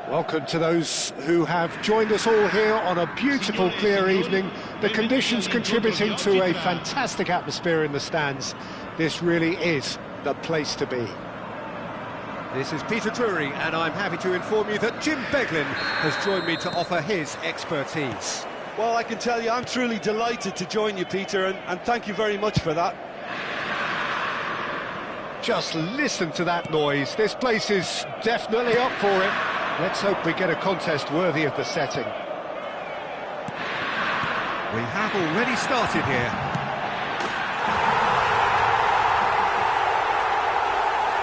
Welcome to those who have joined us all here on a beautiful, clear evening. The conditions contributing to a fantastic atmosphere in the stands. This really is the place to be. This is Peter Drury, and I'm happy to inform you that Jim Beglin has joined me to offer his expertise. Well, I can tell you I'm truly delighted to join you, Peter, and thank you very much for that. Just listen to that noise. This place is definitely up for it. Let's hope we get a contest worthy of the setting. We have already started here.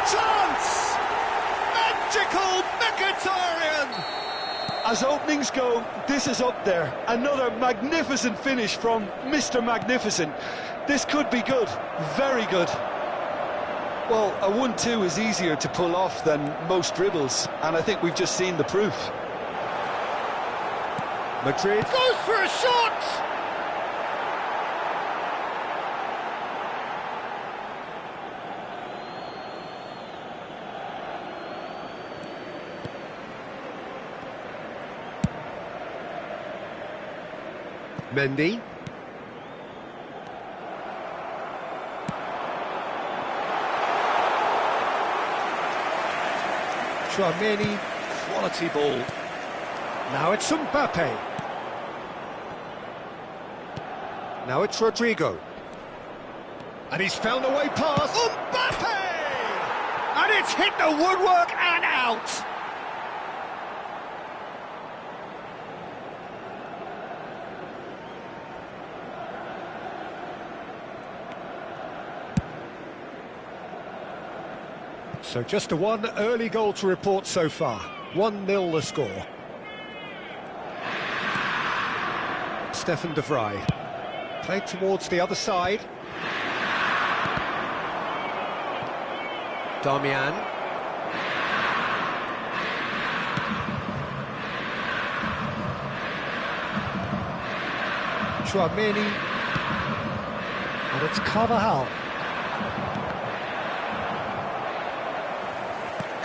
Chance! Magical Mkhitaryan! As openings go, this is up there. Another magnificent finish from Mr. Magnificent. This could be good, very good. Well, a 1-2 is easier to pull off than most dribbles, and I think we've just seen the proof. Madrid goes for a shot! Mendy. Tchouaméni, quality ball. Now it's Mbappe. Now it's Rodrigo. And he's found a way past. Mbappe! And it's hit the woodwork and out! So just a one early goal to report so far. 1-0 the score. Stefan de Vrij. Played towards the other side. Darmian. Tchouaméni. And it's Carvajal.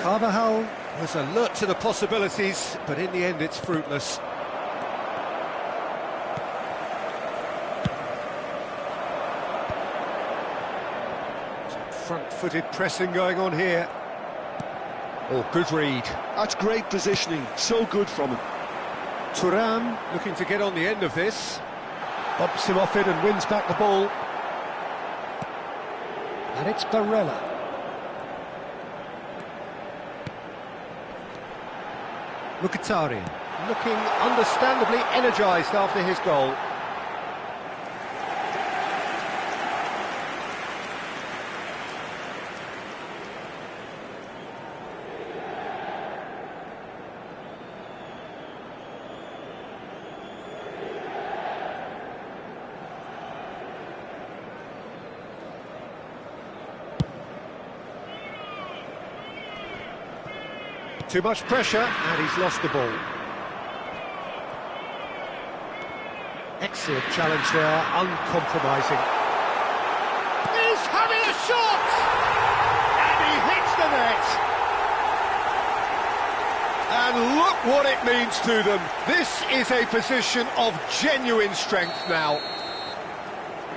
Carvajal was alert to the possibilities, but in the end it's fruitless. Front-footed pressing going on here. Oh, good read. That's great positioning, so good from him. Thuram looking to get on the end of this. Bumps him off it and wins back the ball. And it's Barella. Mkhitaryan looking understandably energised after his goal. Too much pressure, and he's lost the ball. Excellent challenge there, uncompromising. He's having a shot! And he hits the net! And look what it means to them. This is a position of genuine strength now.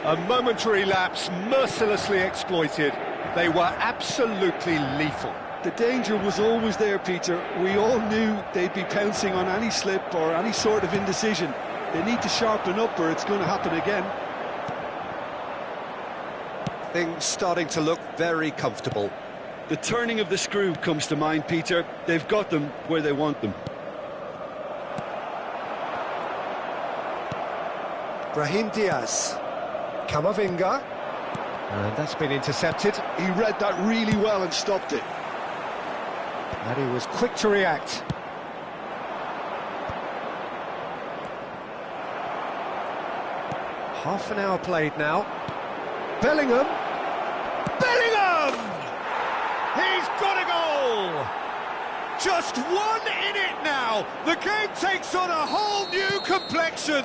A momentary lapse mercilessly exploited. They were absolutely lethal. The danger was always there, Peter. We all knew they'd be pouncing on any slip or any sort of indecision. They need to sharpen up or it's going to happen again. Things starting to look very comfortable. The turning of the screw comes to mind, Peter. They've got them where they want them. Brahim Diaz. Camavinga. And that's been intercepted. He read that really well and stopped it. And he was quick to react. Half an hour played now. Bellingham. Bellingham! He's got a goal! Just one in it now. The game takes on a whole new complexion.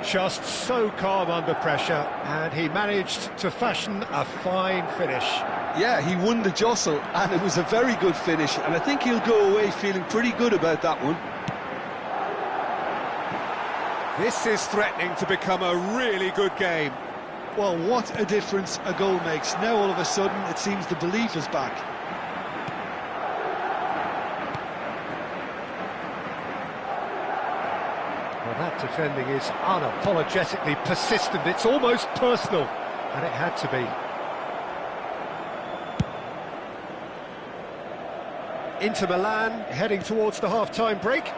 Just so calm under pressure, and he managed to fashion a fine finish. Yeah, he won the jostle, and it was a very good finish, and I think he'll go away feeling pretty good about that one. This is threatening to become a really good game. Well, what a difference a goal makes. Now all of a sudden it seems the belief is back. Well, that defending is unapologetically persistent. It's almost personal, and it had to be. Inter Milan heading towards the half-time break.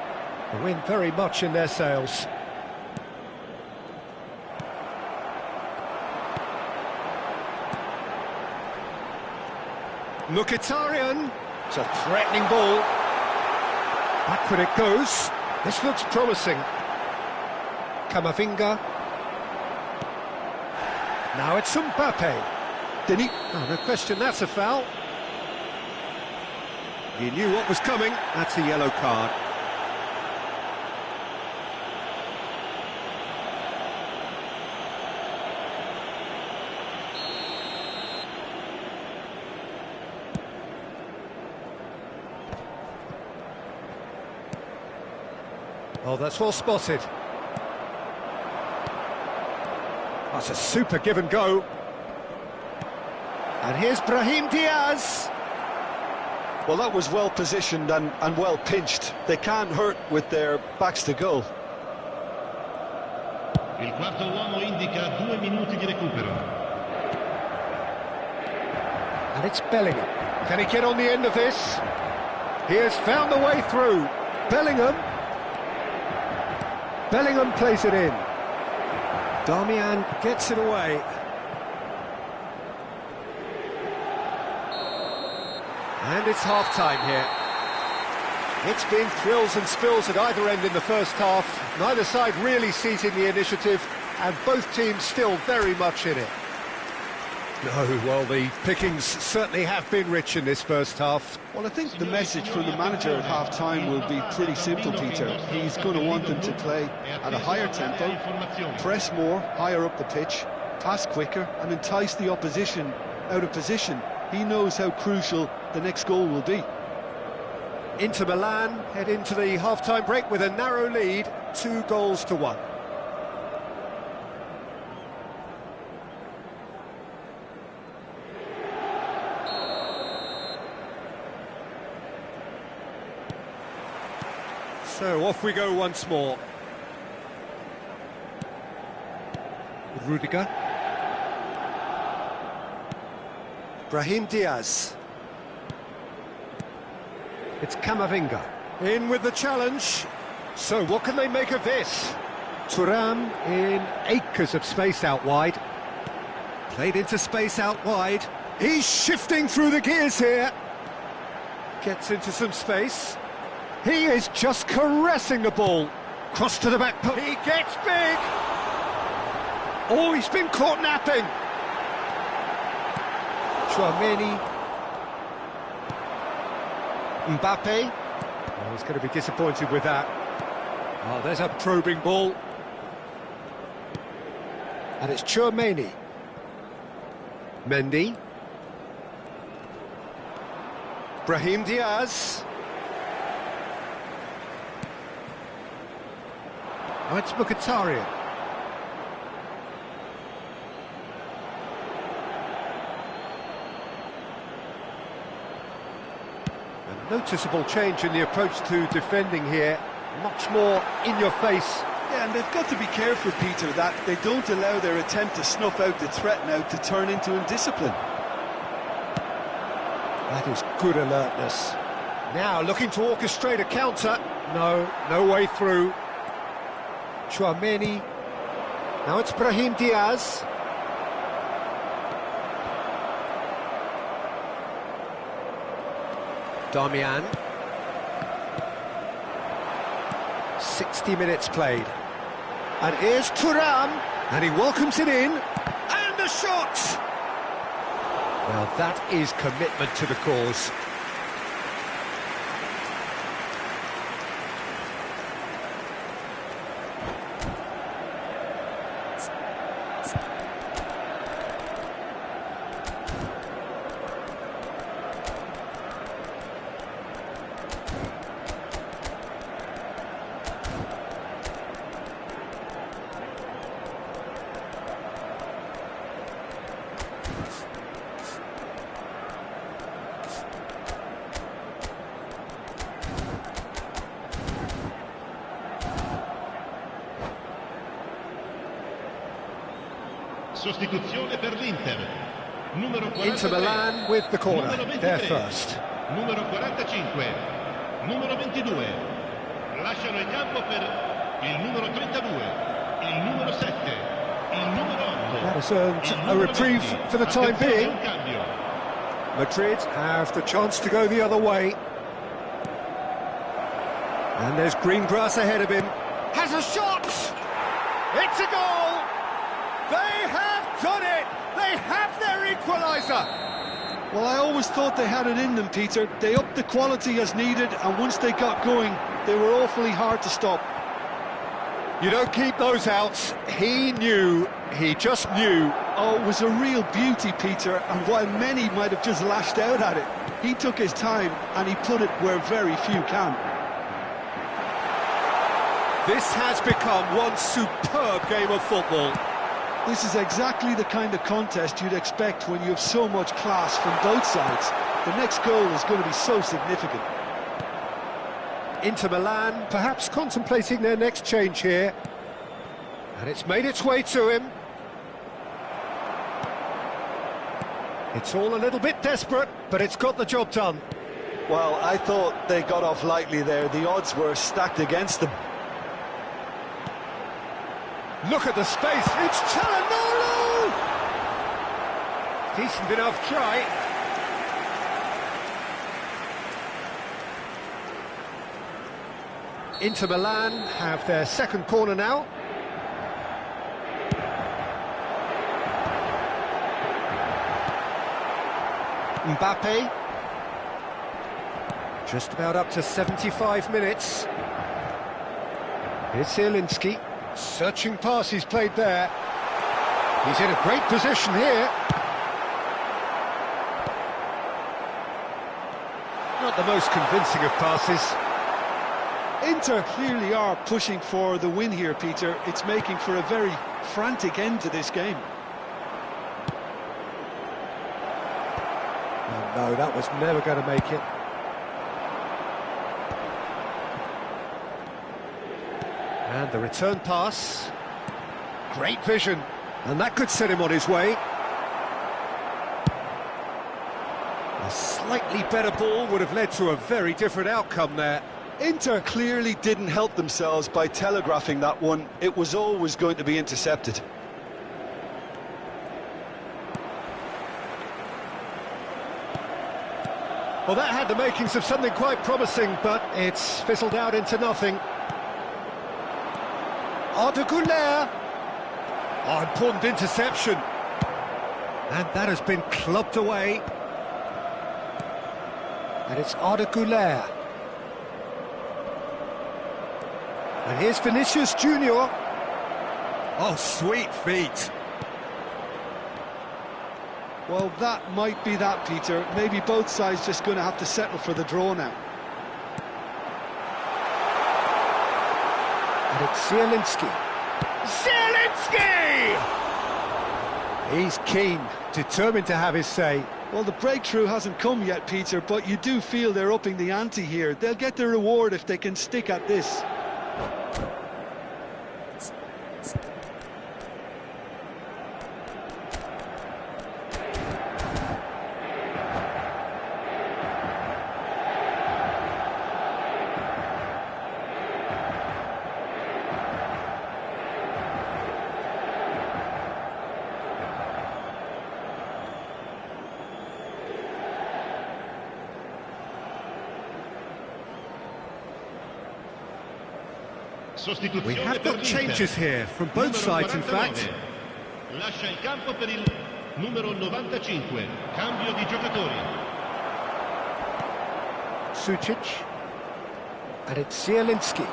The wind very much in their sails. Mkhitaryan. It's a threatening ball. Backward it goes. This looks promising. Camavinga. Now it's Mbappe. Did he? Oh, no question, that's a foul. He knew what was coming. That's a yellow card. Oh, that's well spotted. That's a super give and go. And here's Brahim Diaz. Well, that was well positioned and well pinched. They can't hurt with their backs to goal. Il quarto uomo indica 2 minuti di recupero. And it's Bellingham. Can he get on the end of this? He has found the way through. Bellingham. Bellingham plays it in. Darmian gets it away. And it's half-time here. It's been thrills and spills at either end in the first half. Neither side really seizing the initiative, and both teams still very much in it. No, well, the pickings certainly have been rich in this first half. Well, I think the message from the manager at half-time will be pretty simple, Peter. He's going to want them to play at a higher tempo, press more, higher up the pitch, pass quicker, and entice the opposition out of position. He knows how crucial the next goal will be. Inter Milan head into the half-time break with a narrow lead, 2-1. So off we go once more. Rudiger. Brahim Diaz. It's Camavinga. In with the challenge. So what can they make of this? Thuram in acres of space out wide. Played into space out wide. He's shifting through the gears here. Gets into some space. He is just caressing the ball. Cross to the back post. He gets big. Oh, he's been caught napping. Tchouaméni. Mbappe. Oh, he's going to be disappointed with that. Oh, there's a probing ball. And it's Tchouaméni. Mendy. Brahim Diaz. Oh, it's Mkhitaryan. A noticeable change in the approach to defending here. Much more in your face. Yeah, and they've got to be careful, Peter, that they don't allow their attempt to snuff out the threat now to turn into indiscipline. That is good alertness. Now looking to orchestrate a counter. No way through. Tchouaméni. Now it's Brahim Diaz. Darmian. 60 minutes played. And here's Thuram. And he welcomes it in. And the shot! Now that is commitment to the cause. Sostituzione per l'Inter. Numero 43. Inter Milan with the corner. They're first. Numero 45. Numero 22. Lasciano il campo per il numero 32. Il numero 7. Il numero 8. That has earned a reprieve for the time being. Madrid have the chance to go the other way. And there's green grass ahead of him. Has a shot! It's a goal! They have done it! They have their equaliser! Well, I always thought they had it in them, Peter. They upped the quality as needed, and once they got going, they were awfully hard to stop. You don't keep those outs. He knew, he just knew. Oh, it was a real beauty, Peter, and while many might have just lashed out at it, he took his time and he put it where very few can. This has become one superb game of football. This is exactly the kind of contest you'd expect when you have so much class from both sides. The next goal is going to be so significant. Inter Milan perhaps contemplating their next change here. And it's made its way to him. It's all a little bit desperate, but it's got the job done. Well, I thought they got off lightly there. The odds were stacked against them. Look at the space, it's Çalhanoğlu! Decent enough try. Inter Milan have their second corner now. Mbappe. Just about up to 75 minutes. Here's Zielinski. Searching pass he's played there. He's in a great position here. Not the most convincing of passes. Inter clearly are pushing for the win here, Peter. It's making for a very frantic end to this game. Oh, no, that was never going to make it. And the return pass. Great vision. And that could set him on his way. A slightly better ball would have led to a very different outcome there. Inter clearly didn't help themselves by telegraphing that one. It was always going to be intercepted. Well, that had the makings of something quite promising, but it's fizzled out into nothing. Arda Güler. Oh, important interception. And that has been clubbed away. And it's Arda Güler. And here's Vinicius Junior. Oh, sweet feet. Well, that might be that, Peter. Maybe both sides just going to have to settle for the draw now. And it's Zielinski. Zielinski! He's keen, determined to have his say. Well, the breakthrough hasn't come yet, Peter, but you do feel they're upping the ante here. They'll get their reward if they can stick at this. We have got changes here from both sides, in fact. Lascia il campo per il numero 95. Cambio di giocatori. Sucic. And it's Zielinski.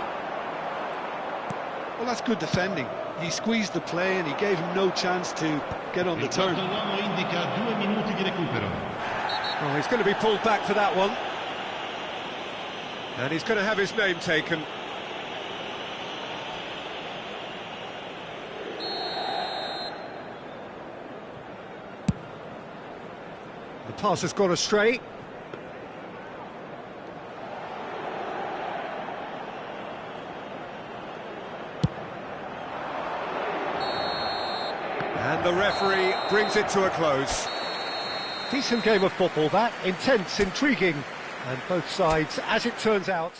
Well, that's good defending. He squeezed the play and he gave him no chance to get on the turn. Il quarto uomo indica 2 minuti di recupero. Oh, he's going to be pulled back for that one. And he's going to have his name taken. The pass has gone astray. And the referee brings it to a close. Decent game of football, that. Intense, intriguing. And both sides, as it turns out...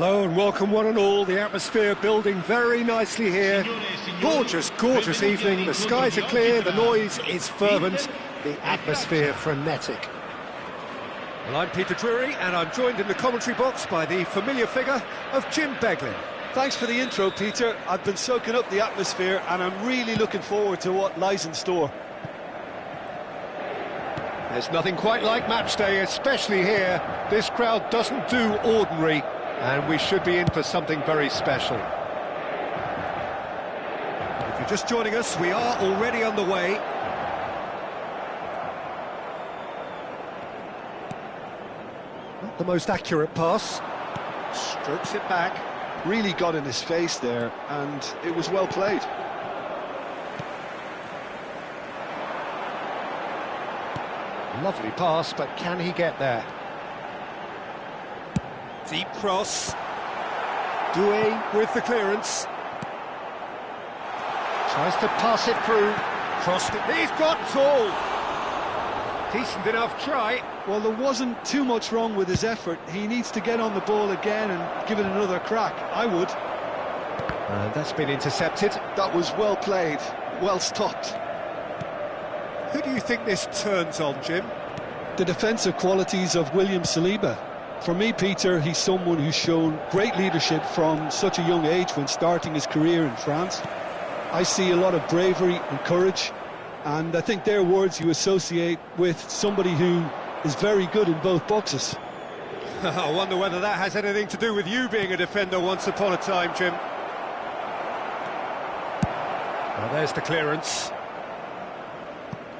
Hello and welcome one and all. The atmosphere building very nicely here. Gorgeous, gorgeous evening. The skies are clear, the noise is fervent, the atmosphere frenetic. Well, I'm Peter Drury and I'm joined in the commentary box by the familiar figure of Jim Beglin. Thanks for the intro, Peter. I've been soaking up the atmosphere and I'm really looking forward to what lies in store. There's nothing quite like match day, especially here. This crowd doesn't do ordinary, and we should be in for something very special. If you're just joining us, we are already on the way. Not the most accurate pass. Strokes it back. Really got in his face there, and it was well played. Lovely pass, but can he get there? Deep cross. Doué with the clearance. Tries to pass it through. Crossed it. He's got tall. Decent enough try. Well, there wasn't too much wrong with his effort. He needs to get on the ball again and give it another crack. I would. And that's been intercepted. That was well played, well stopped. Who do you think this turns on, Jim? The defensive qualities of William Saliba. For me, Peter, he's someone who's shown great leadership from such a young age when starting his career in France. I see a lot of bravery and courage, and I think they're words you associate with somebody who is very good in both boxes. I wonder whether that has anything to do with you being a defender once upon a time, Jim. Well, there's the clearance.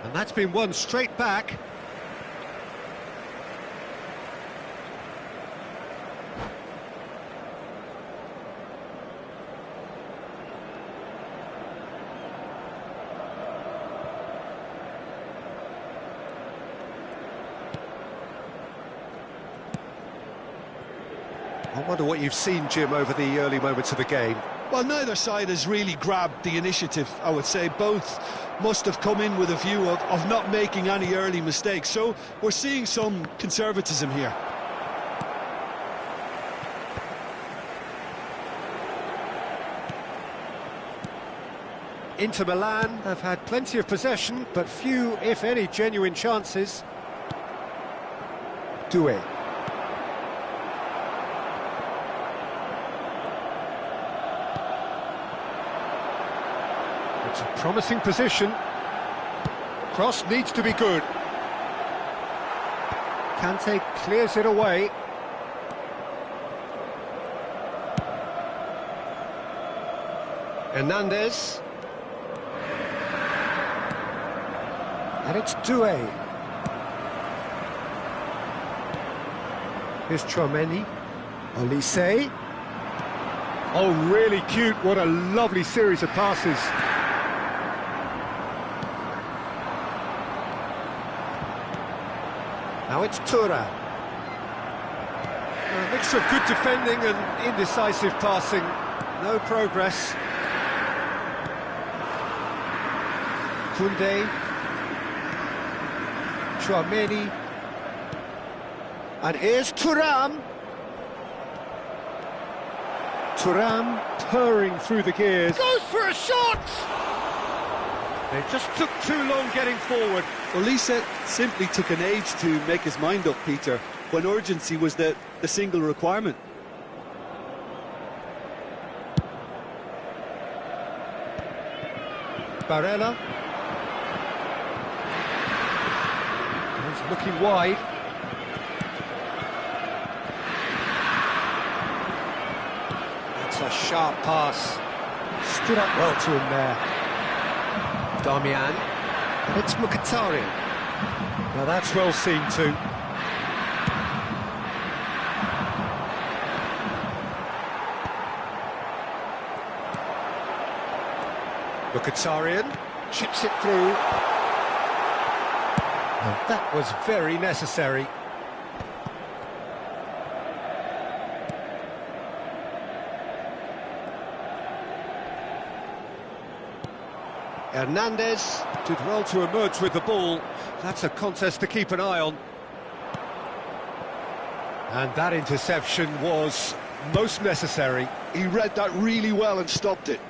And that's been won straight back. I wonder what you've seen, Jim, over the early moments of the game. Well, neither side has really grabbed the initiative, I would say. Both must have come in with a view of not making any early mistakes. So we're seeing some conservatism here. Inter Milan have had plenty of possession, but few, if any, genuine chances. Doué. It's a promising position. Cross needs to be good. Kante clears it away. Hernandez. And it's Doué. Here's Tchouaméni. Olise. Oh, really cute. What a lovely series of passes. Now it's Thuram. A mixture of good defending and indecisive passing. No progress. Koundé. Tchouaméni. And here's Thuram. Thuram purring through the gears. Goes for a shot! They just took too long getting forward. Olise simply took an age to make his mind up, Peter, when urgency was the single requirement. Barella. He's looking wide. That's a sharp pass. Stood up well to him there. Darmian. And it's Mkhitaryan. Now that's well seen too. Mkhitaryan chips it through. And that was very necessary. Hernandez did well to emerge with the ball. That's a contest to keep an eye on. And that interception was most necessary. He read that really well and stopped it.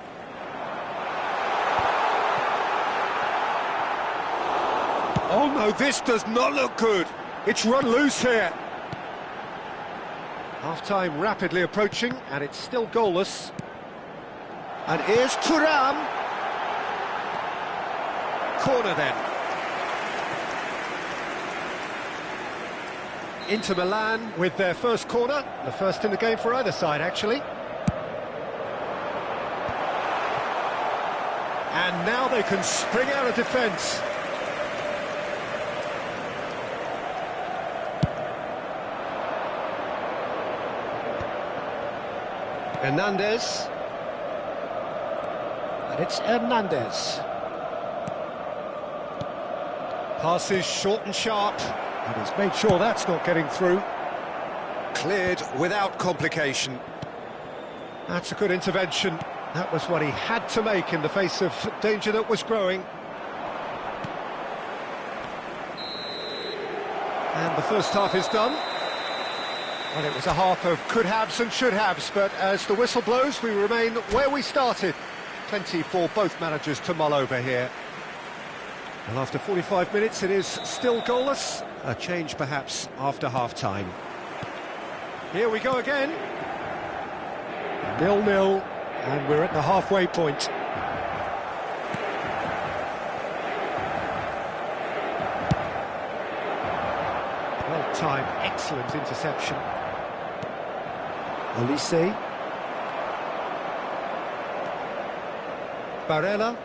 Oh no, this does not look good. It's run loose here. Half-time rapidly approaching, and it's still goalless. And here's Thuram. Corner then. Inter Milan with their first corner, the first in the game for either side, actually. And now they can spring out of defence. Hernandez. And it's Hernandez. Passes short and sharp. And he's made sure that's not getting through. Cleared without complication. That's a good intervention. That was what he had to make in the face of danger that was growing. And the first half is done. Well, it was a half of could-haves and should-haves, but as the whistle blows, we remain where we started. Plenty for both managers to mull over here. Well, after 45 minutes, it is still goalless. A change, perhaps, after half-time. Here we go again. 0-0, and we're at the halfway point. Well-timed, excellent interception. Olise. Barella.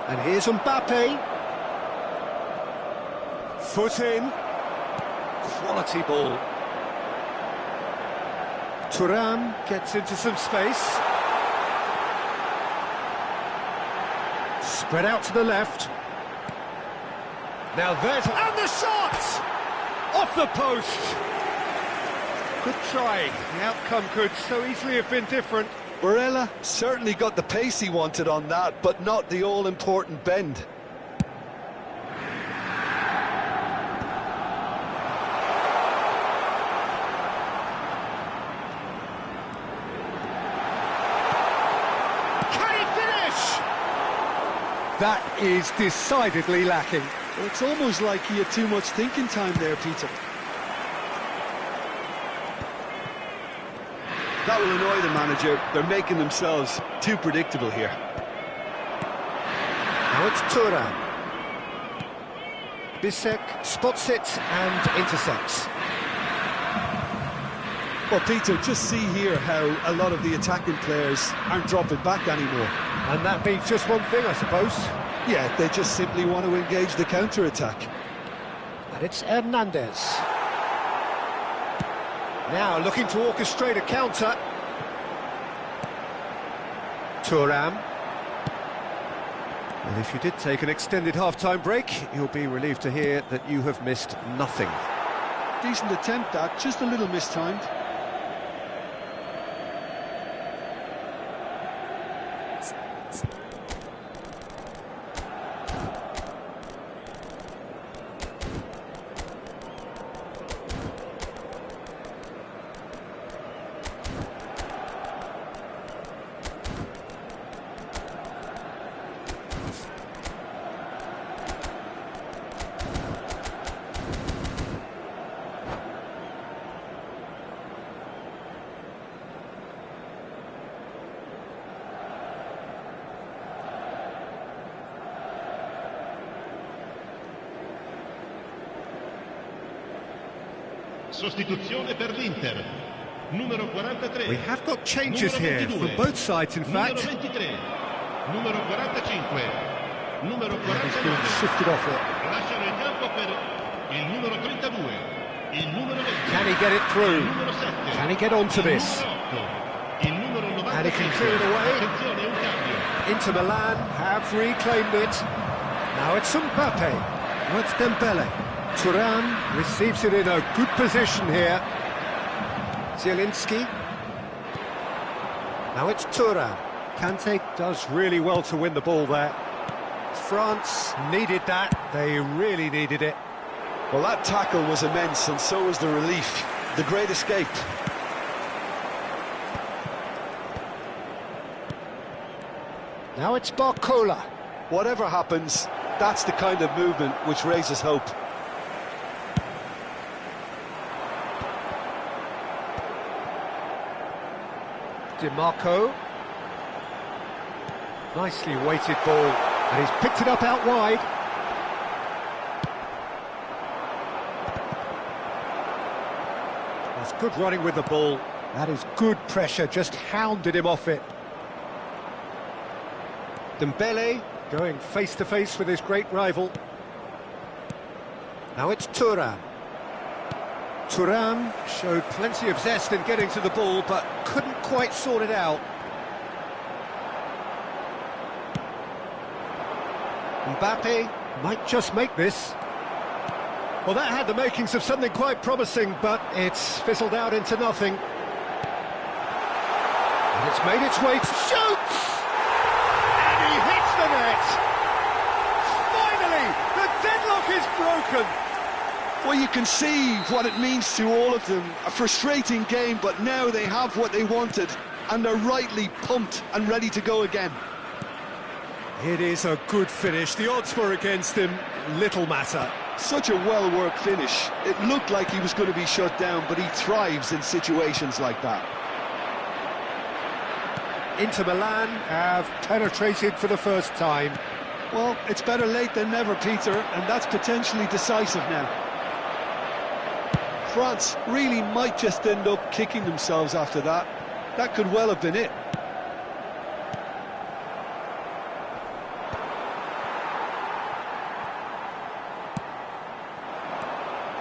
And here's Mbappe. Foot in. Quality ball. Thuram gets into some space. Spread out to the left. Now there's... And the shot! Off the post! Good try. The outcome could so easily have been different. Barella certainly got the pace he wanted on that, but not the all-important bend. Can he finish? That is decidedly lacking. Well, it's almost like he had too much thinking time there, Peter. That will annoy the manager. They're making themselves too predictable here. Now it's Thuram. Bisek spots it and intercepts. Well, Peter, just see here how a lot of the attacking players aren't dropping back anymore. And that means just one thing, I suppose. Yeah, they just simply want to engage the counter-attack. And it's Hernandez. Now looking to orchestrate a counter. Thuram. And if you did take an extended half-time break, you'll be relieved to hear that you have missed nothing. Decent attempt, that, just a little mistimed. Sostituzione per l'Inter. Numero 43. We have got changes here from both sides, in fact. Numero 23. Numero 45. Numero 49. He's been shifted off it. Lasciano il campo per il numero 32. Il numero 20. Can he get it through? Il numero 7. Can he get onto Il this? numero 8. Il numero 95. And he can clear it away. Attenzione, un cambio. Inter Milan have reclaimed it. Now it's Mbappe. Now it's Dembele. Thuram receives it in a good position here. Zielinski. Now it's Thuram. Kante does really well to win the ball there. France needed that. They really needed it. Well, that tackle was immense, and so was the relief. The great escape. Now it's Barcola. Whatever happens, that's the kind of movement which raises hope. DiMarco. Nicely weighted ball, and he's picked it up out wide. That's good running with the ball. That is good pressure, just hounded him off it. Dembele going face-to-face with his great rival. Now it's Thuram. Thuram showed plenty of zest in getting to the ball, but couldn't quite sort it out. Mbappe might just make this. Well, that had the makings of something quite promising, but it's fizzled out into nothing. And it's made its way to... Shoots! And he hits the net! Finally, the deadlock is broken! Well, you can see what it means to all of them. A frustrating game, but now they have what they wanted, and they're rightly pumped and ready to go again. It is a good finish. The odds were against him. Little matter. Such a well-worked finish. It looked like he was going to be shut down, but he thrives in situations like that. Inter Milan have penetrated for the first time. Well, it's better late than never, Peter, and that's potentially decisive now. France really might just end up kicking themselves after that. That could well have been it.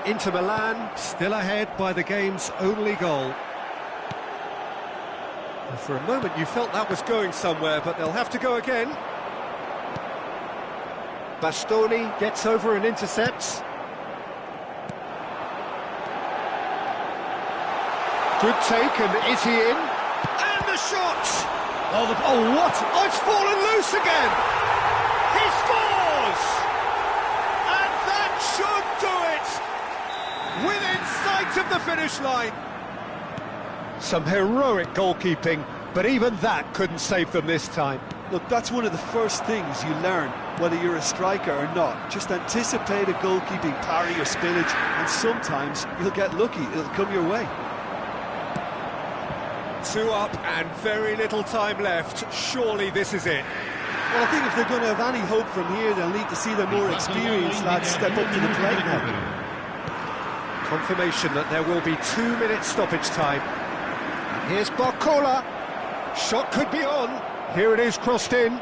Inter Milan still ahead by the game's only goal. And for a moment you felt that was going somewhere, but they'll have to go again. Bastoni gets over and intercepts. Good take, and is he in? And the shot! Oh, what? Oh, it's fallen loose again! He scores! And that should do it! Within sight of the finish line. Some heroic goalkeeping, but even that couldn't save them this time. Look, that's one of the first things you learn, whether you're a striker or not. Just anticipate a goalkeeping parry or spillage, and sometimes you'll get lucky, it'll come your way. 2 up and very little time left. Surely this is it. Well, I think if they're going to have any hope from here, they'll need to see the more experienced lads step up to the plate now. Confirmation that there will be 2 minutes stoppage time. And here's Barcola. Shot could be on. Here it is, crossed in.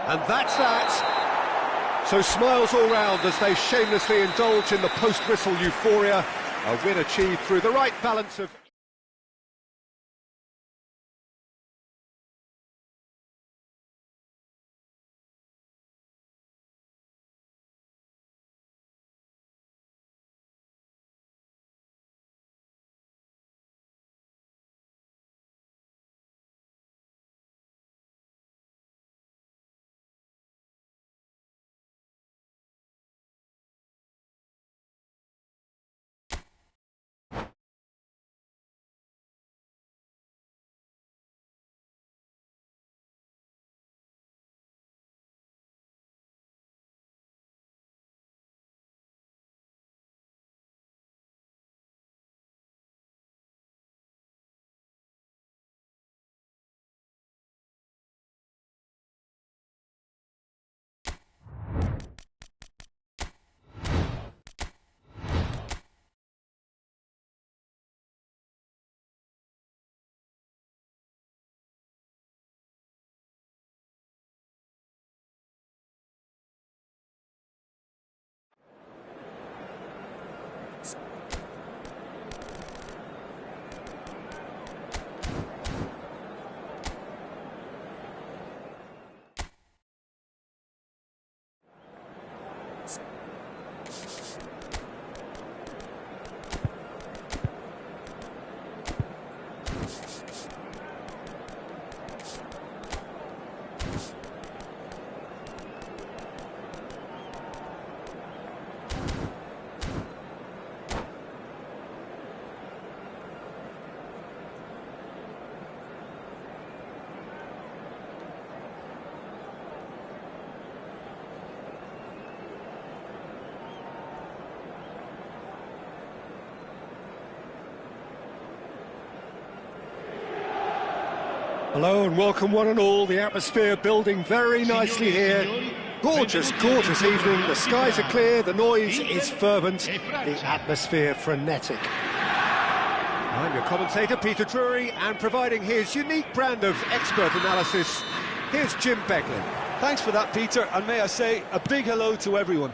And that's that. So smiles all round as they shamelessly indulge in the post-whistle euphoria. A win achieved through the right balance of... Hello and welcome one and all. The atmosphere building very nicely here. Gorgeous, gorgeous evening. The skies are clear, the noise is fervent, the atmosphere frenetic. I'm your commentator, Peter Drury, and providing his unique brand of expert analysis, here's Jim Beglin. Thanks for that, Peter, and may I say a big hello to everyone.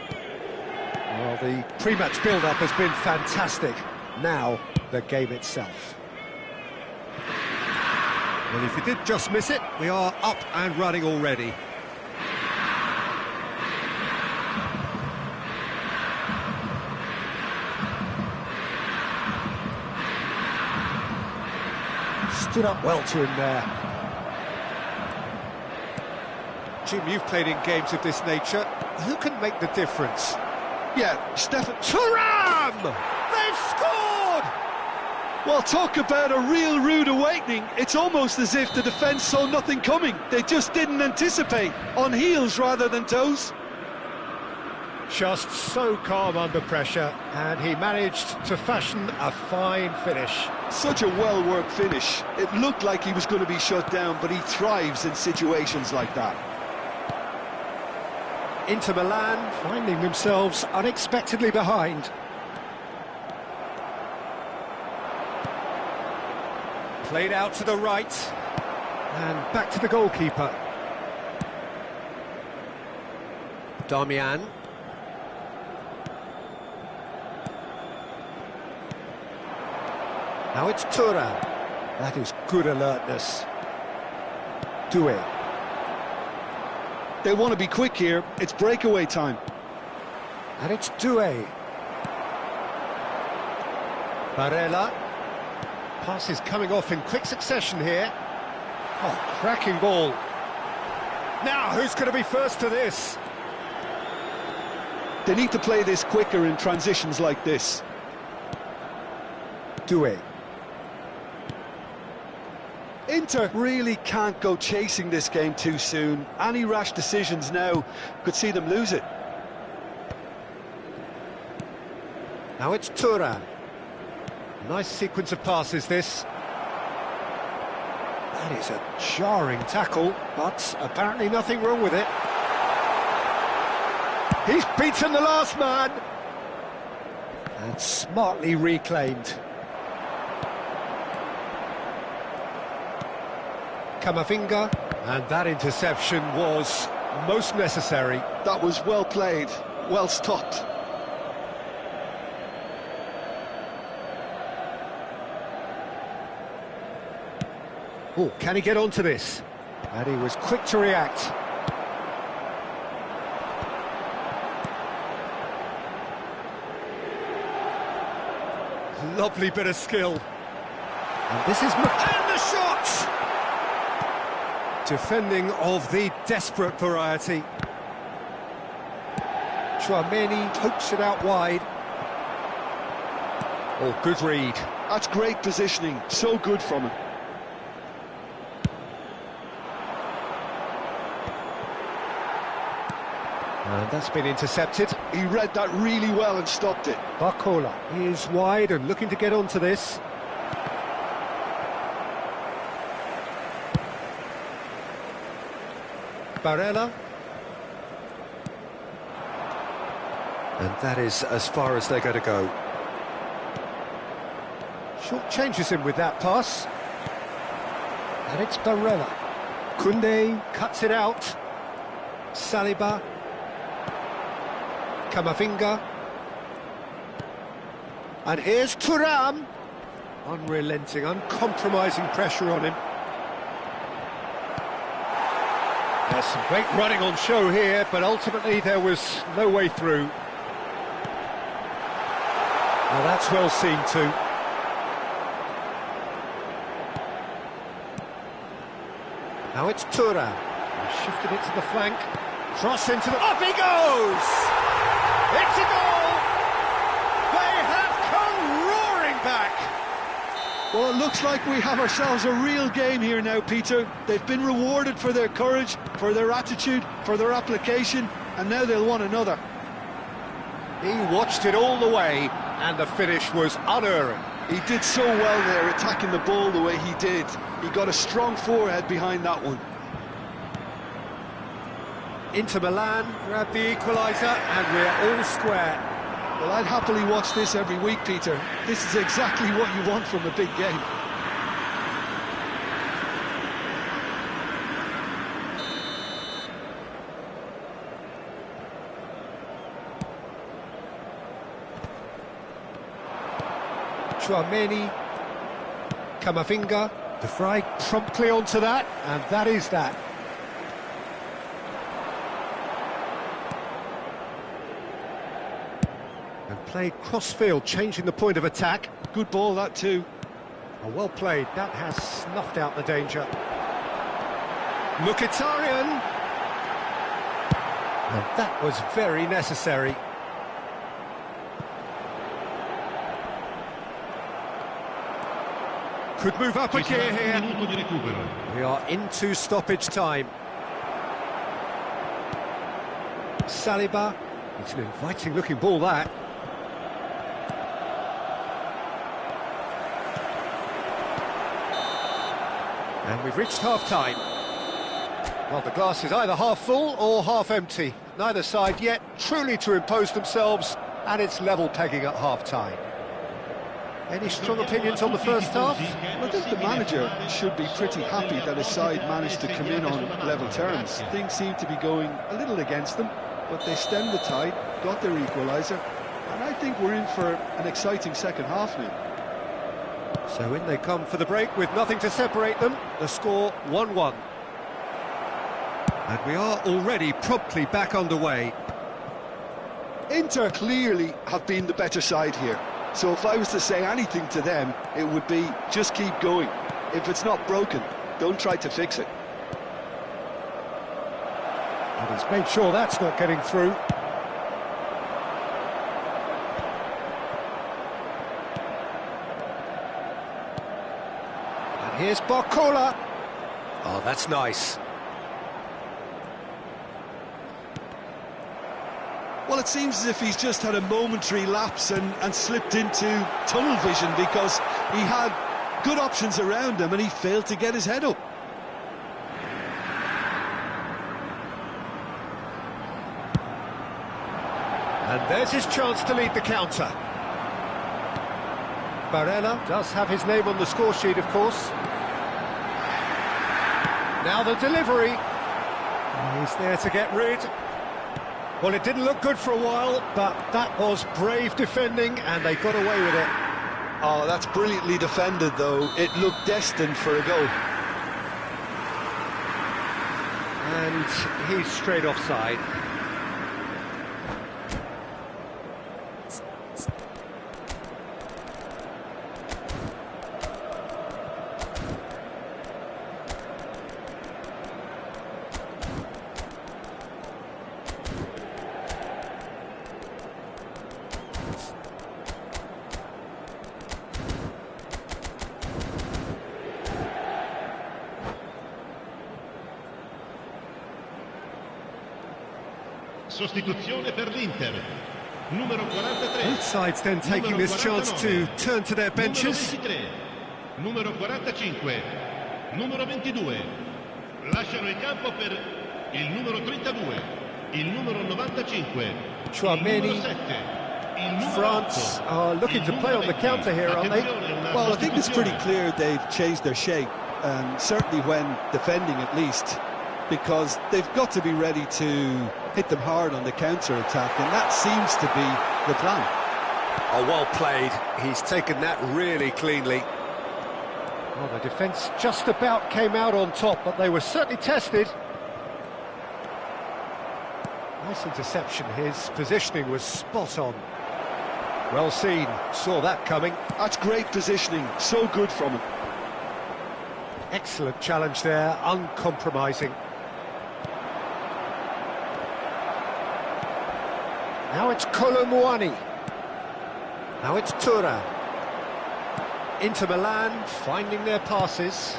Well, the pre-match build-up has been fantastic. Now, the game itself. Well, if you did just miss it, we are up and running already. Stood up well to him there. Jim, you've played in games of this nature. Who can make the difference? Yeah, Stefan Thuram! They've scored! Well, talk about a real rude awakening. It's almost as if the defence saw nothing coming. They just didn't anticipate, on heels rather than toes. Just so calm under pressure, and he managed to fashion a fine finish. Such a well-worked finish. It looked like he was going to be shut down, but he thrives in situations like that. Inter Milan finding themselves unexpectedly behind. Played out to the right, and back to the goalkeeper. Darmian. Now it's Thuram. That is good alertness. Doué. They want to be quick here. It's breakaway time. And it's Doué. Barella. Pass is coming off in quick succession here. Oh, cracking ball. Now, who's going to be first to this? They need to play this quicker in transitions like this. Doué. Inter really can't go chasing this game too soon. Any rash decisions now could see them lose it. Now it's Thuram. Nice sequence of passes, this. That is a jarring tackle, but apparently nothing wrong with it. He's beaten the last man. And smartly reclaimed. Camavinga, and that interception was most necessary. That was well played, well stopped. Oh, can he get onto this? And he was quick to react. Lovely bit of skill. And this is... And the shot! Defending of the desperate variety. Tchouameni pokes it out wide. Oh, good read. That's great positioning, so good from him. And that's been intercepted. He read that really well and stopped it. Barcola is wide and looking to get onto this. Barella. And that is as far as they're going to go. Short changes him with that pass. And it's Barella. Koundé cuts it out. Saliba. Camavinga. And here's Thuram. Unrelenting, uncompromising pressure on him. There's some great running on show here, but ultimately there was no way through. Now that's well seen too. Now it's Thuram. He shifted it to the flank. Cross into the... Up he goes! It's a goal! They have come roaring back! Well, it looks like we have ourselves a real game here now, Peter. They've been rewarded for their courage, for their attitude, for their application, and now they'll want another. He watched it all the way, and the finish was unerring. He did so well there, attacking the ball the way he did. He got a strong forehead behind that one. Inter Milan grab the equaliser, and we're all square. Well, I'd happily watch this every week, Peter. This is exactly what you want from a big game. Chouameni, Camavinga, De Vrij promptly onto that, and that is that. And played cross-field, changing the point of attack. Good ball, that too. Oh, well played, that has snuffed out the danger. Mkhitaryan! And that was very necessary. Could move up a gear here. We are into stoppage time. Saliba. It's an inviting looking ball, that. And we've reached half-time. Well, the glass is either half full or half empty. Neither side yet truly to impose themselves, and it's level pegging at half-time. Any strong opinions on the first half? I think the manager should be pretty happy that his side managed to come in on level terms. Things seem to be going a little against them, but they stemmed the tide, got their equaliser, and I think we're in for an exciting second half now. So in they come for the break with nothing to separate them. The score 1-1. And we are already promptly back underway. Inter clearly have been the better side here. So if I was to say anything to them, it would be just keep going. If it's not broken, don't try to fix it. And he's made sure that's not getting through. And here's Barcola. Oh, that's nice. Well, it seems as if he's just had a momentary lapse and slipped into tunnel vision, because he had good options around him and he failed to get his head up. And there's his chance to lead the counter. Barella does have his name on the score sheet, of course. Now the delivery. He's there to get rid. Well, it didn't look good for a while, but that was brave defending, and they got away with it. Oh, that's brilliantly defended, though. It looked destined for a goal. And he's straight offside. Sostituzione per l'Inter. Numero 43. Both sides then taking this chance to turn to their benches. Numero 45. Numero 22. Lasciano il campo per il numero 32. Il numero 95. Chouameni. France are looking to play on the counter here, aren't they? Well, I think it's pretty clear they've changed their shape, certainly when defending at least, because they've got to be ready to hit them hard on the counter-attack, and that seems to be the plan. Oh, well played. He's taken that really cleanly. Well, the defence just about came out on top, but they were certainly tested. Nice interception. His positioning was spot on. Well seen. Saw that coming. That's great positioning. So good from him. Excellent challenge there. Uncompromising. Now it's Kolo Muani. Now it's Tura. Inter Milan finding their passes.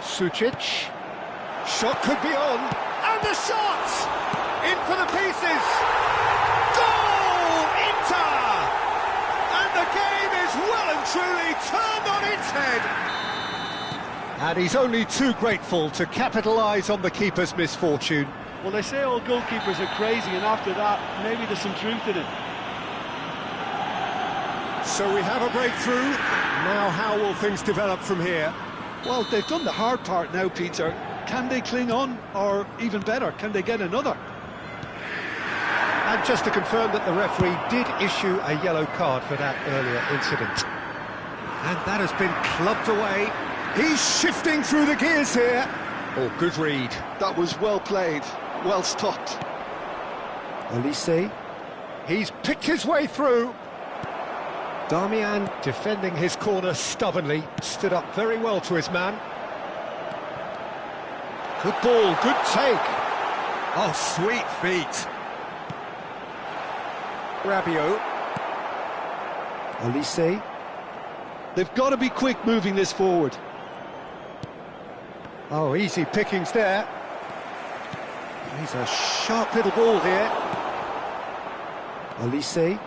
Sucic. Shot could be on, and the shot! In for the pieces! Goal! Inter! And the game is well and truly turned on its head! And he's only too grateful to capitalise on the keeper's misfortune. Well, they say all goalkeepers are crazy, and after that, maybe there's some truth in it. So we have a breakthrough. Now how will things develop from here? Well, they've done the hard part now, Peter. Can they cling on, or even better, can they get another? And just to confirm that the referee did issue a yellow card for that earlier incident. And that has been clubbed away. He's shifting through the gears here. Oh, good read. That was well played, well stopped. Olise. He's picked his way through. Darmian, defending his corner stubbornly, stood up very well to his man. Good ball, good take. Oh, sweet feet. Rabiot. Olise. They've got to be quick moving this forward. Oh, easy pickings there. He's a sharp little ball here. Olise.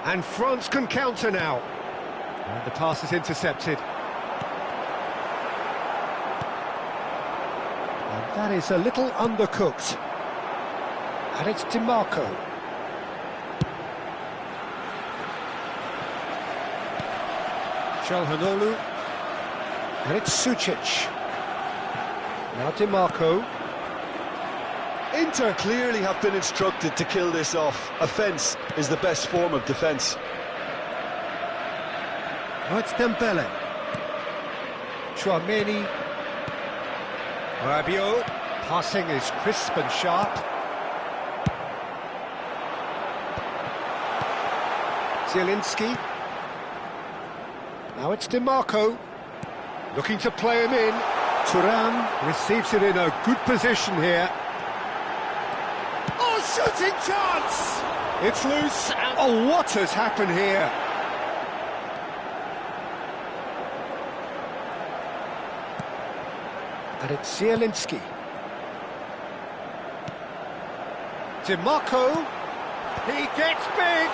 And France can counter now. And the pass is intercepted. And that is a little undercooked. And it's DiMarco. Çalhanoğlu. And it's Sucic. Now DiMarco. Inter clearly have been instructed to kill this off. Offence is the best form of defence. Now it's Dembele. Chouameni. Rabiot. Passing is crisp and sharp. Zielinski. Now it's DiMarco. Looking to play him in. Thuram receives it in a good position here. Oh, shooting chance! It's loose. Oh, what has happened here? And it's Zielinski. DiMarco. He gets big.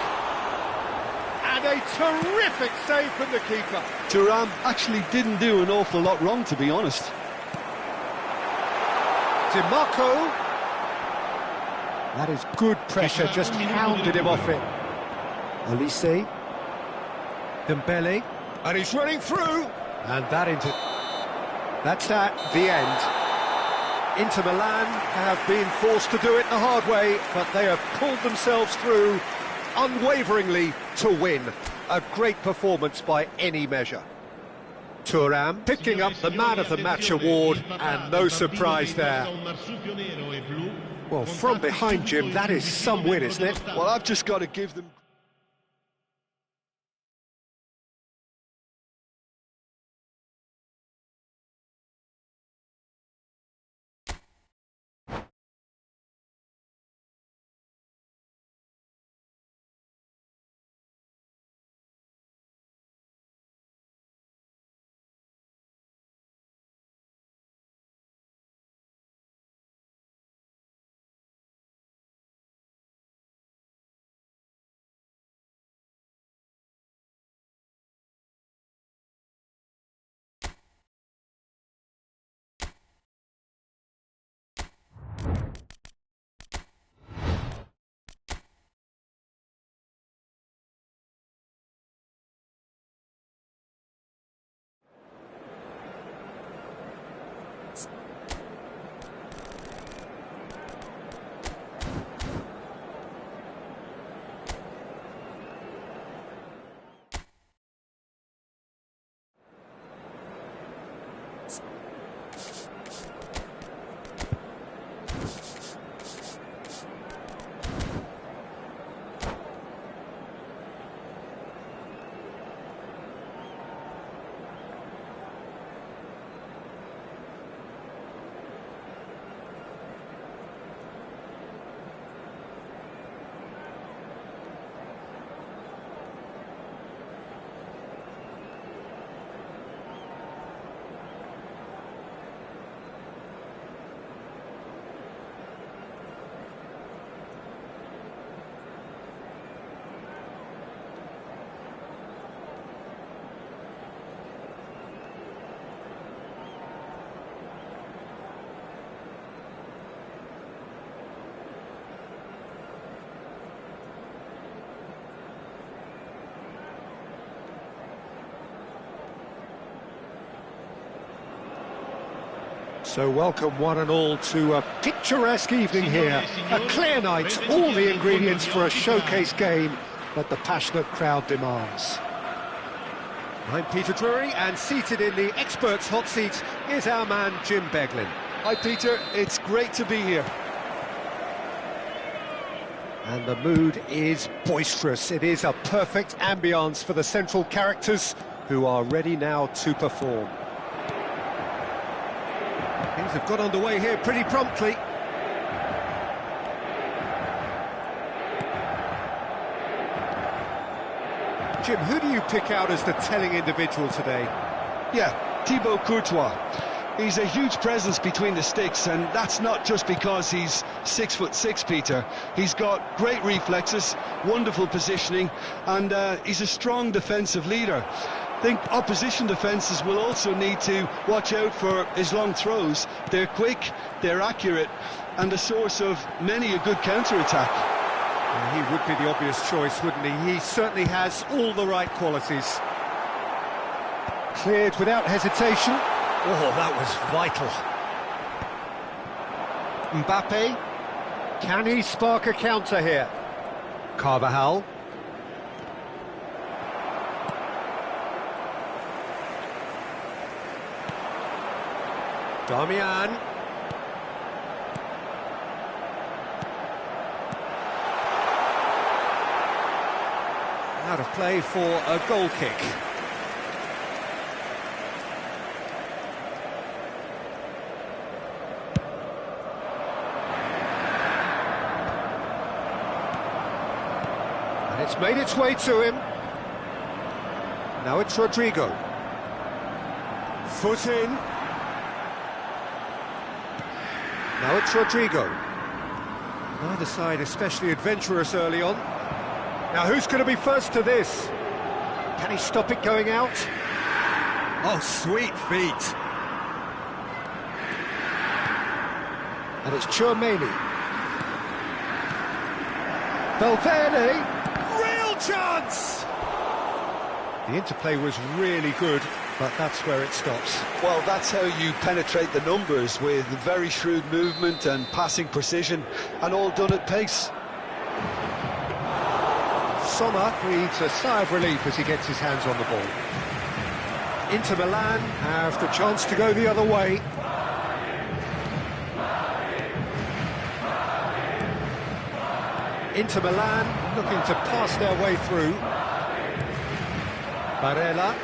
And a terrific save from the keeper. Thuram actually didn't do an awful lot wrong, to be honest. DiMarco. That is good pressure, just hounded him off it. Olise. Dembele. And he's running through. And that that's that, the end. Inter Milan have been forced to do it the hard way, but they have pulled themselves through unwaveringly to win. A great performance by any measure. Thuram picking up the Man of the Match award, and no surprise there. Well, from behind, Jim, that is some win, isn't it? Well, I've just got to give them So welcome one and all to a picturesque evening here. A clear night, all the ingredients for a showcase game that the passionate crowd demands. I'm Peter Drury, and seated in the experts' hot seat is our man Jim Beglin. Hi Peter, it's great to be here. And the mood is boisterous. It is a perfect ambience for the central characters who are ready now to perform. Things have got underway here pretty promptly. Jim, who do you pick out as the telling individual today? Yeah, Thibaut Courtois. He's a huge presence between the sticks, and that's not just because he's 6'6", Peter. He's got great reflexes, wonderful positioning, and he's a strong defensive leader. I think opposition defences will also need to watch out for his long throws. They're quick, they're accurate, and a source of many a good counter-attack. He would be the obvious choice, wouldn't he? He certainly has all the right qualities. Cleared without hesitation. Oh, that was vital. Mbappe. Can he spark a counter here? Carvajal. Darmian. Out of play for a goal kick. And it's made its way to him. Now it's Rodrigo. Foot in. Now it's Rodrigo. Neither side especially adventurous early on. Now who's going to be first to this? Can he stop it going out? Oh, sweet feet. And it's Tchouaméni. Valverde. Real chance! The interplay was really good, but that's where it stops. Well, that's how you penetrate the numbers, with very shrewd movement and passing precision, and all done at pace. Sommer breathes a sigh of relief as he gets his hands on the ball. Inter Milan have the chance to go the other way. Inter Milan looking to pass their way through. Barella.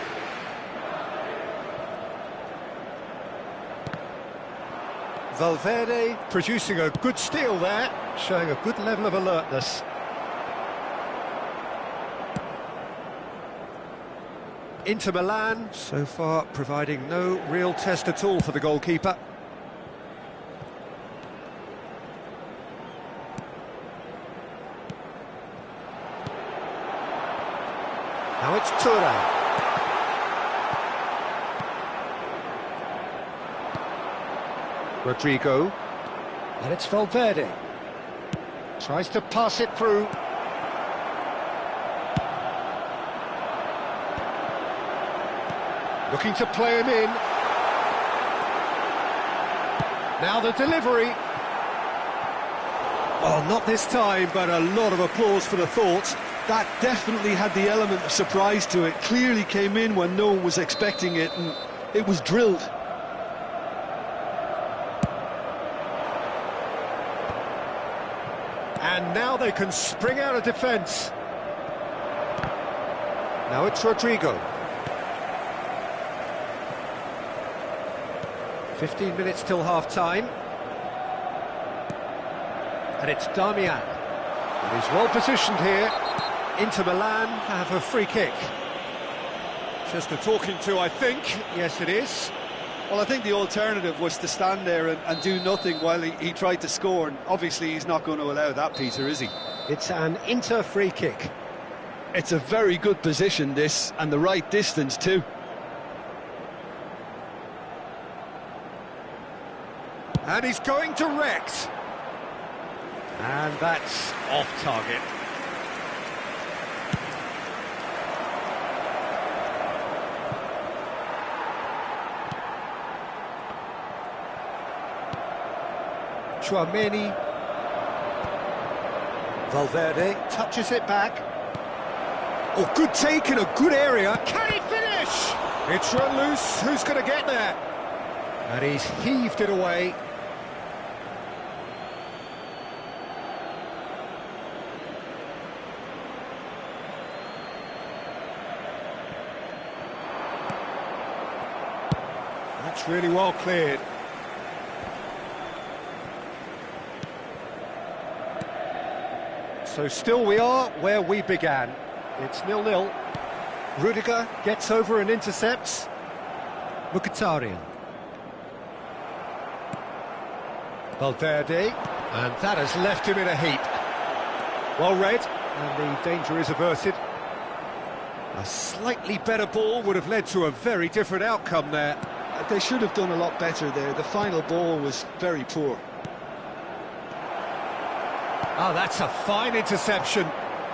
Valverde producing a good steal there, showing a good level of alertness. Inter Milan, so far providing no real test at all for the goalkeeper. Now it's Thuram. Rodrigo. And it's Valverde. Tries to pass it through. Looking to play him in. Now the delivery. Oh, not this time, but a lot of applause for the thought. That definitely had the element of surprise to it. Clearly came in when no one was expecting it, and it was drilled. And now they can spring out of defence. Now it's Rodrigo. 15 minutes till half-time. And it's Darmian. And he's well positioned here. Inter Milan have a free kick. Just a talking to, I think. Yes, it is. Well, I think the alternative was to stand there and do nothing while he tried to score, and obviously he's not going to allow that, Peter, is he? It's an Inter free kick. It's a very good position, this, and the right distance too. And he's going direct. And that's off target. Tchouaméni. Valverde touches it back. Oh, good take in a good area. Can he finish? It's run loose. Who's going to get there? And he's heaved it away. That's really well cleared. So still we are where we began. It's 0-0. Rudiger gets over and intercepts. Mkhitaryan. Valverde, and that has left him in a heap. Well read, and the danger is averted. A slightly better ball would have led to a very different outcome there. They should have done a lot better there. The final ball was very poor. Oh, that's a fine interception.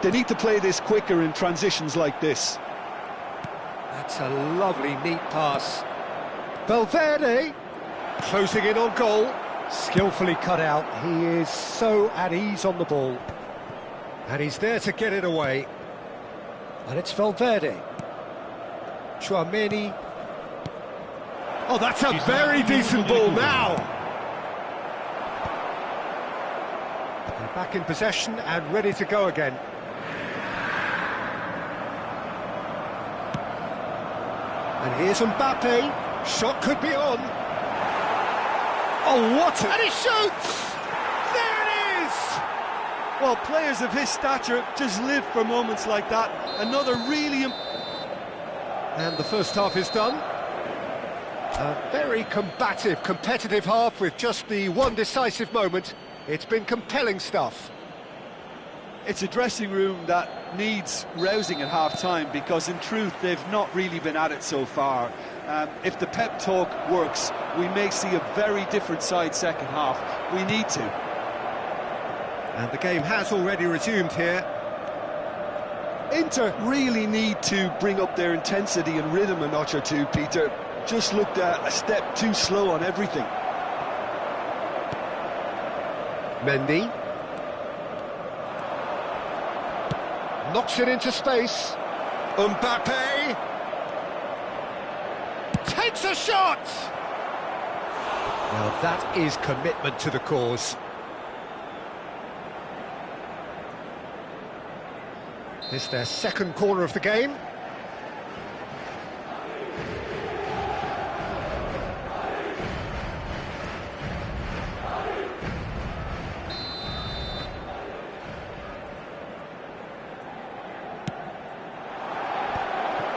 They need to play this quicker in transitions like this. That's a lovely, neat pass. Valverde, closing in on goal. Skillfully cut out. He is so at ease on the ball. And he's there to get it away. And it's Valverde. Tchouaméni. Oh, that's a very decent ball now. They're back in possession and ready to go again. And here's Mbappe. Shot could be on. Oh, what a... And he shoots! There it is! Well, players of his stature just live for moments like that. Another really... And the first half is done. A very combative, competitive half with just the one decisive moment. It's been compelling stuff. It's a dressing room that needs rousing at half-time because, in truth, they've not really been at it so far. If the pep talk works, we may see a very different side second half. We need to. And the game has already resumed here. Inter really need to bring up their intensity and rhythm a notch or two, Peter. Just looked a step too slow on everything. Mendy. Knocks it into space. Mbappe. Takes a shot! Now that is commitment to the cause. This is their second corner of the game.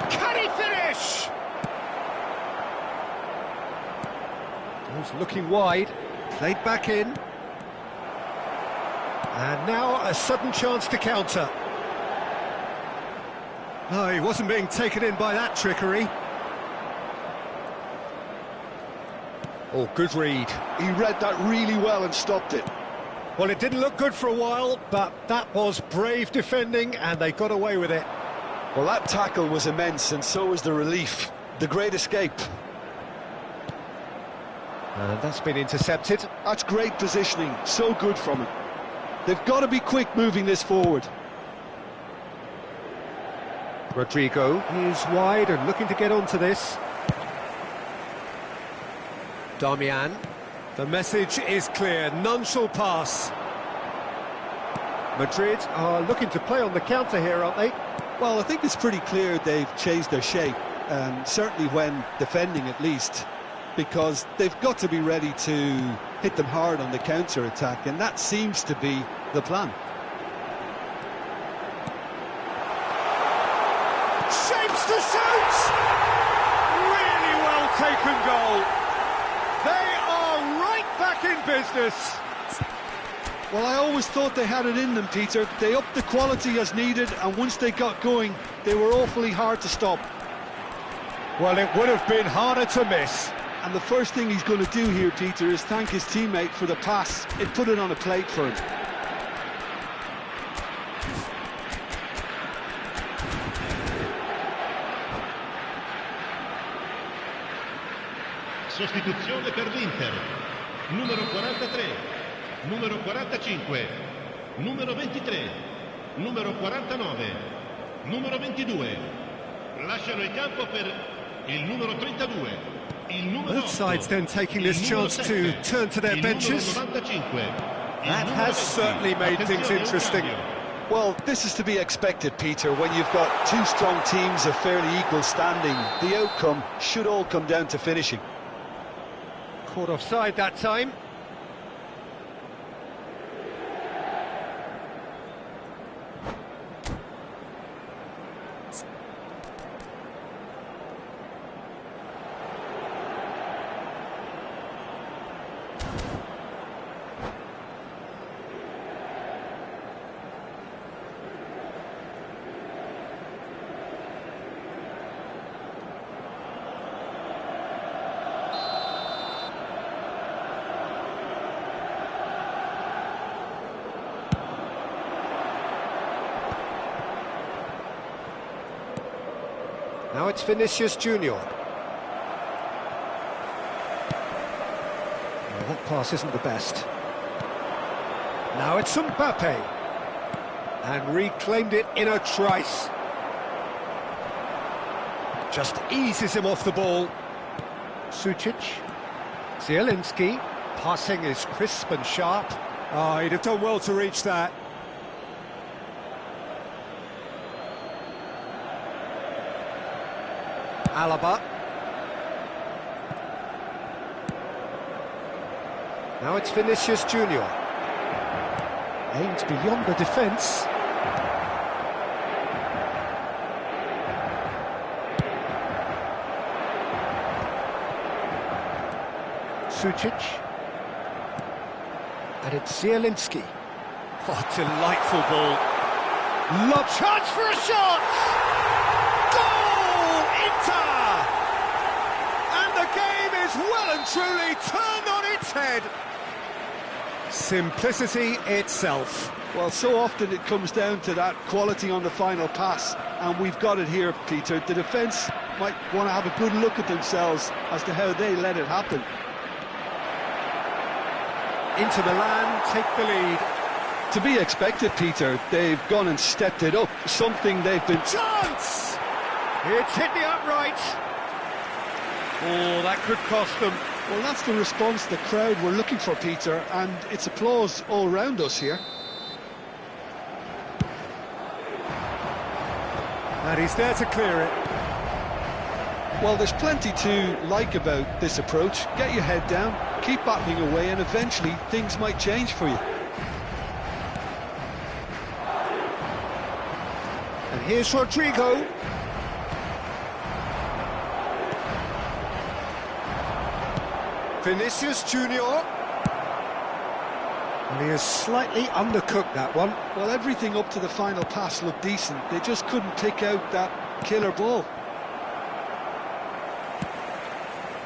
Can he finish? He's looking wide, played back in. And now a sudden chance to counter. No, he wasn't being taken in by that trickery. Oh, good read. He read that really well and stopped it. Well, it didn't look good for a while, but that was brave defending, and they got away with it. Well, that tackle was immense, and so was the relief. The great escape. And that's been intercepted. That's great positioning, so good from him. They've got to be quick moving this forward. Rodrigo is wide and looking to get onto this. Darmian. The message is clear, none shall pass. Madrid are looking to play on the counter here, aren't they? Well, I think it's pretty clear they've changed their shape, certainly when defending at least, because they've got to be ready to hit them hard on the counter-attack, and that seems to be the plan. Shapes to shoot! Really well taken goal. They are right back in business. Well, I always thought they had it in them, Peter. They upped the quality as needed, and once they got going, they were awfully hard to stop. Well, it would have been harder to miss. And the first thing he's going to do here, Peter, is thank his teammate for the pass. It put it on a plate for him. Sostituzione per l'Inter. Numero 43. numero 45, numero 23, numero 49, numero 22. Lasciano il campo per il numero 32. Both sides then taking this chance to turn to their benches. That has certainly made things interesting. Well, this is to be expected, Peter, when you've got two strong teams of fairly equal standing. The outcome should all come down to finishing. Caught offside that time. Now it's Vinicius Junior. Well, that pass isn't the best. Now it's Mbappe. And reclaimed it in a trice. Just eases him off the ball. Sucic. Zielinski. Passing is crisp and sharp. Oh, he'd have done well to reach that. Alaba. Now it's Vinicius Junior. Aimed beyond the defence. Sucic. And it's Zielinski. Oh, delightful ball. Chance for a shot! And the game is well and truly turned on its head. Simplicity itself. Well, so often it comes down to that quality on the final pass, and we've got it here, Peter. The defence might want to have a good look at themselves as to how they let it happen. Into Milan, take the lead. To be expected, Peter. They've gone and stepped it up, something they've been... Chance! It's hit the upright. Oh, that could cost them. Well, that's the response the crowd were looking for, Peter, and it's applause all round us here. And he's there to clear it. Well, there's plenty to like about this approach. Get your head down, keep battling away, and eventually things might change for you. And here's Rodrigo. Vinicius Junior. And he has slightly undercooked that one. Well, everything up to the final pass looked decent. They just couldn't pick out that killer ball.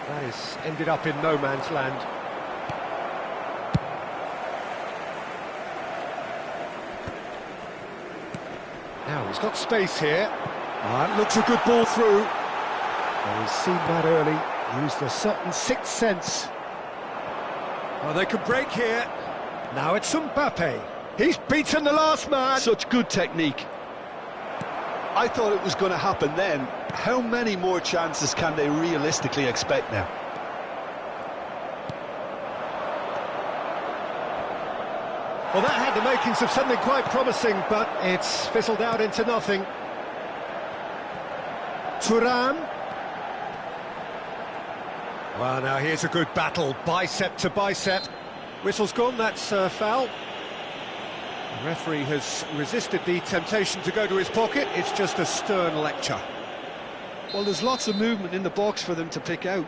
That has ended up in no man's land. Now he's got space here. That looks a good ball through. Well, he's seen that early. Used a certain sixth sense. Oh, they could break here. Now it's Mbappe. He's beaten the last man. Such good technique. I thought it was going to happen then. How many more chances can they realistically expect now? Well, that had the makings of something quite promising, but it's fizzled out into nothing. Thuram. Well, now here's a good battle, bicep to bicep. Whistle's gone, that's a foul. The referee has resisted the temptation to go to his pocket. It's just a stern lecture. Well, there's lots of movement in the box for them to pick out.